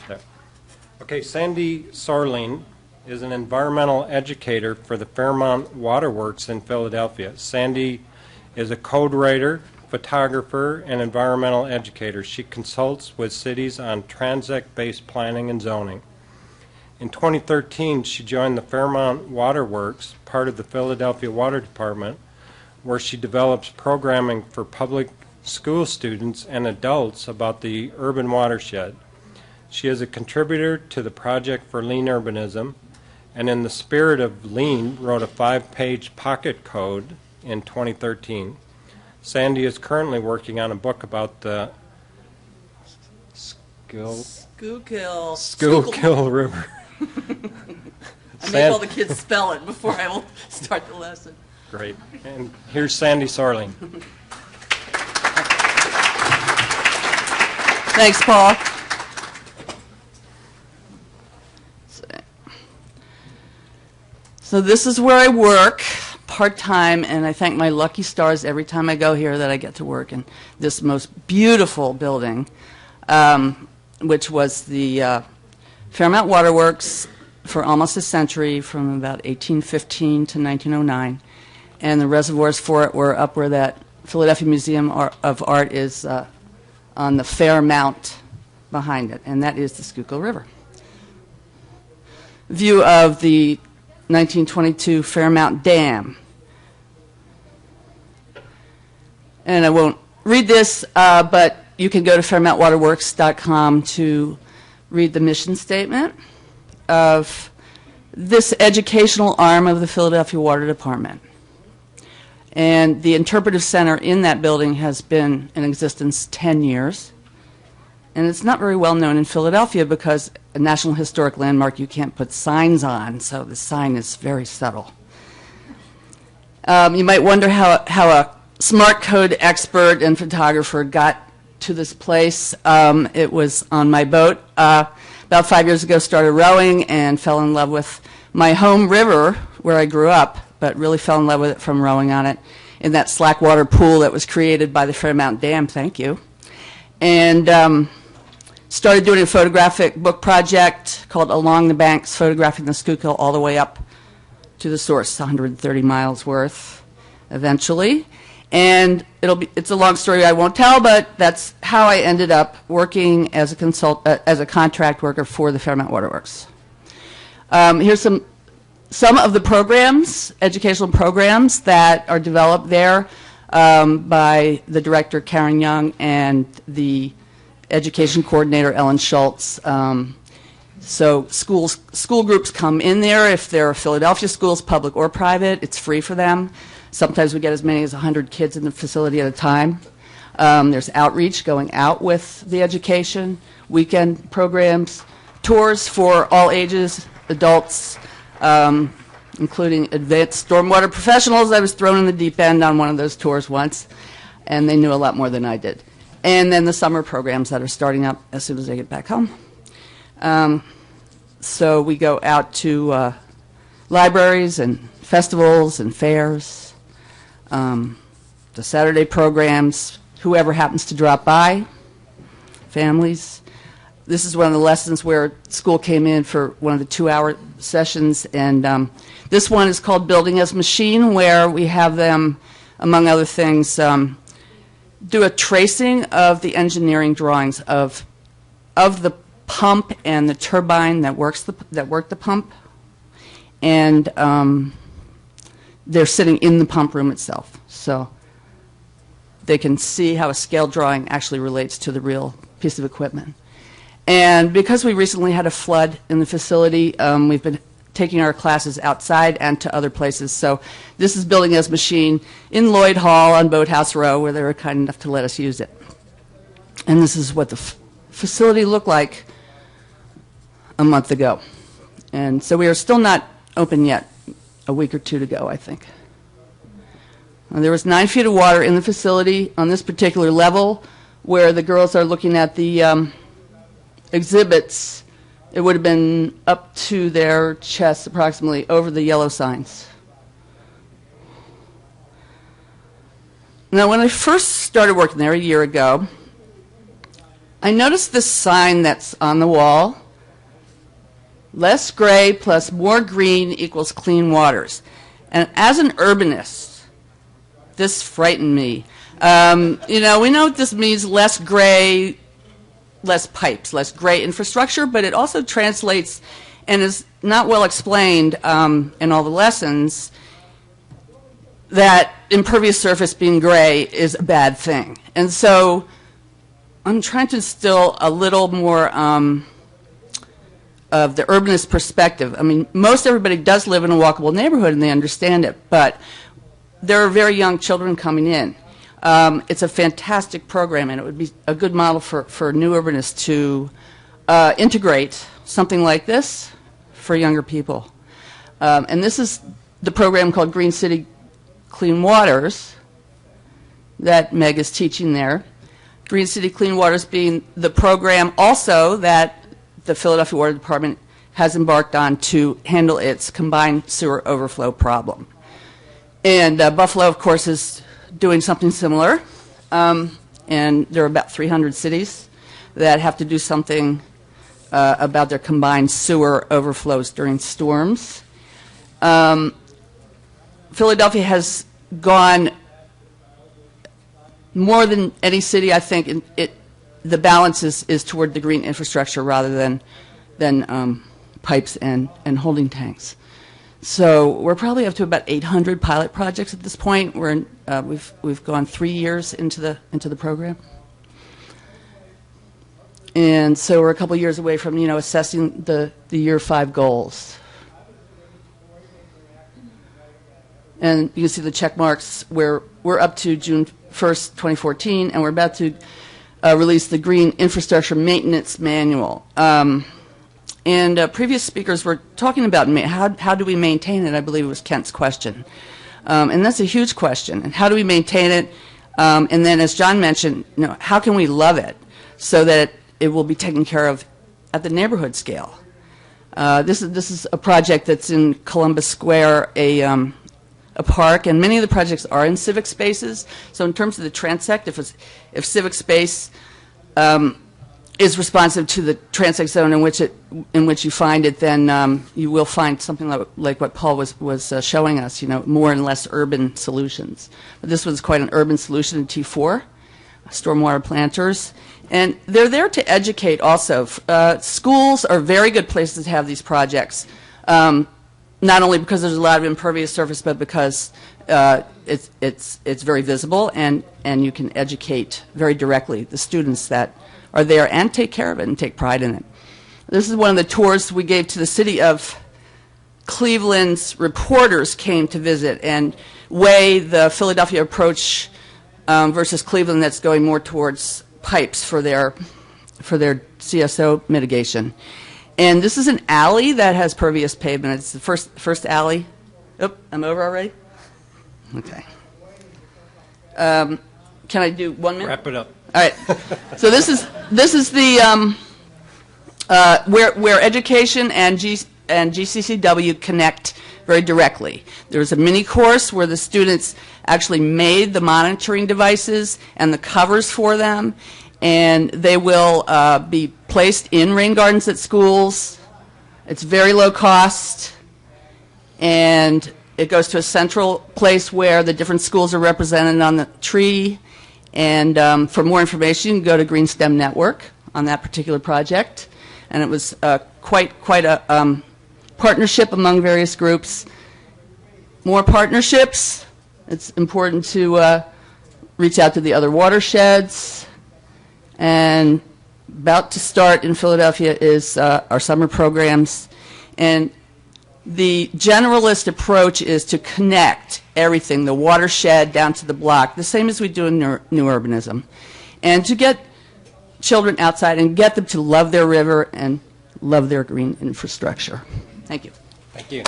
There. Okay, Sandy Sorlien is an environmental educator for the Fairmount Waterworks in Philadelphia. Sandy is a code writer, photographer, and environmental educator. She consults with cities on transect-based planning and zoning. In 2013, she joined the Fairmount Waterworks, part of the Philadelphia Water Department, where she develops programming for public school students and adults about the urban watershed. She is a contributor to the Project for Lean Urbanism, and in the spirit of lean, wrote a 5-page pocket code in 2013. Sandy is currently working on a book about the Schuylkill River. I make all the kids spell it before I will start the lesson. Great. And here's Sandy Sorlien. Thanks, Paul. So this is where I work part-time, and I thank my lucky stars every time I go here that I get to work in this most beautiful building, which was the Fairmount Waterworks for almost a century, from about 1815 to 1909. And the reservoirs for it were up where that Philadelphia Museum of Art is on the Fairmount behind it, and that is the Schuylkill River. View of the 1922 Fairmount Dam. And I won't read this, but you can go to fairmountwaterworks.com to read the mission statement of this educational arm of the Philadelphia Water Department. And the interpretive center in that building has been in existence 10 years. And it's not very well known in Philadelphia because a National Historic Landmark you can't put signs on, so the sign is very subtle. You might wonder how a smart code expert and photographer got to this place. It was on my boat. About 5 years ago, started rowing and fell in love with my home river where I grew up, but really fell in love with it from rowing on it in that slack water pool that was created by the Fairmount Dam, thank you. And started doing a photographic book project called Along the Banks, photographing the Schuylkill all the way up to the source, 130 miles worth eventually. And it's a long story I won't tell, but that's how I ended up working as a contract worker for the Fairmount Waterworks. Here's some of the programs, educational programs that are developed there by the director, Karen Young, and the education coordinator, Ellen Schultz. So school groups come in there. If they're Philadelphia schools, public or private, it's free for them. Sometimes we get as many as 100 kids in the facility at a time. There's outreach going out with the education, weekend programs, tours for all ages, adults, including advanced stormwater professionals. I was thrown in the deep end on one of those tours once, and they knew a lot more than I did. And then the summer programs that are starting up as soon as I get back home. So we go out to libraries and festivals and fairs, the Saturday programs, whoever happens to drop by, families. This is one of the lessons where school came in for one of the 2-hour sessions, and this one is called Building as Machine, where we have them, among other things, do a tracing of the engineering drawings of the pump and the turbine that worked the pump, and they're sitting in the pump room itself, so they can see how a scale drawing actually relates to the real piece of equipment. And because we recently had a flood in the facility, we've been taking our classes outside and to other places. So this is Building as Machine in Lloyd Hall on Boathouse Row, where they were kind enough to let us use it. And this is what the facility looked like a month ago. And so we are still not open yet, a week or two to go, I think. There was 9 feet of water in the facility on this particular level, where the girls are looking at the exhibits. It would have been up to their chests approximately over the yellow signs. Now, when I first started working there a year ago, I noticed this sign that's on the wall: less gray plus more green equals clean waters. And as an urbanist, this frightened me. We know what this means: less gray, less pipes, less gray infrastructure, but it also translates and is not well explained in all the lessons that impervious surface being gray is a bad thing. And so I'm trying to instill a little more of the urbanist perspective. I mean, most everybody does live in a walkable neighborhood and they understand it, but there are very young children coming in. It's a fantastic program, and it would be a good model for new urbanists to integrate something like this for younger people. And this is the program called Green City Clean Waters that Meg is teaching there. Green City Clean Waters being the program also that the Philadelphia Water Department has embarked on to handle its combined sewer overflow problem. And Buffalo, of course, is doing something similar. And there are about 300 cities that have to do something about their combined sewer overflows during storms. Philadelphia has gone more than any city, I think. The balance is toward the green infrastructure rather than pipes and holding tanks. So we're probably up to about 800 pilot projects at this point. We've gone 3 years into the program, and so we're a couple years away from assessing the year 5 goals. And you can see the check marks where we're up to June 1st, 2014, and we're about to release the Green Infrastructure Maintenance Manual. And previous speakers were talking about how do we maintain it. I believe it was Kent's question. And that's a huge question. And how do we maintain it? And then, as John mentioned, how can we love it so that it will be taken care of at the neighborhood scale? This is a project that's in Columbus Square, a park, and many of the projects are in Civic Spaces. So in terms of the transect, if Civic Space is responsive to the transect zone in which you find it, then you will find something like what Paul was showing us, more and less urban solutions. But this was quite an urban solution in T4, stormwater planters. And they're there to educate also. Schools are very good places to have these projects. Not only because there's a lot of impervious surface, but because it's very visible, and you can educate very directly the students that are there and take care of it and take pride in it. This is one of the tours we gave to the city of Cleveland's reporters came to visit and weigh the Philadelphia approach versus Cleveland that's going more towards pipes for their CSO mitigation. And this is an alley that has pervious pavement. It's the first alley. Oh, I'm over already? Okay. Can I do 1 minute? Wrap it up. All right. So this is the where education and GCCW connect very directly. There's a mini course where the students actually made the monitoring devices and the covers for them, and they will be placed in rain gardens at schools. It's very low cost, and it goes to a central place where the different schools are represented on the tree. And for more information, you can go to Green STEM Network on that particular project. And it was quite a partnership among various groups. More partnerships. It's important to reach out to the other watersheds. And about to start in Philadelphia is our summer programs. And the generalist approach is to connect everything, the watershed down to the block, the same as we do in New Urbanism, and to get children outside and get them to love their river and love their green infrastructure. Thank you. Thank you.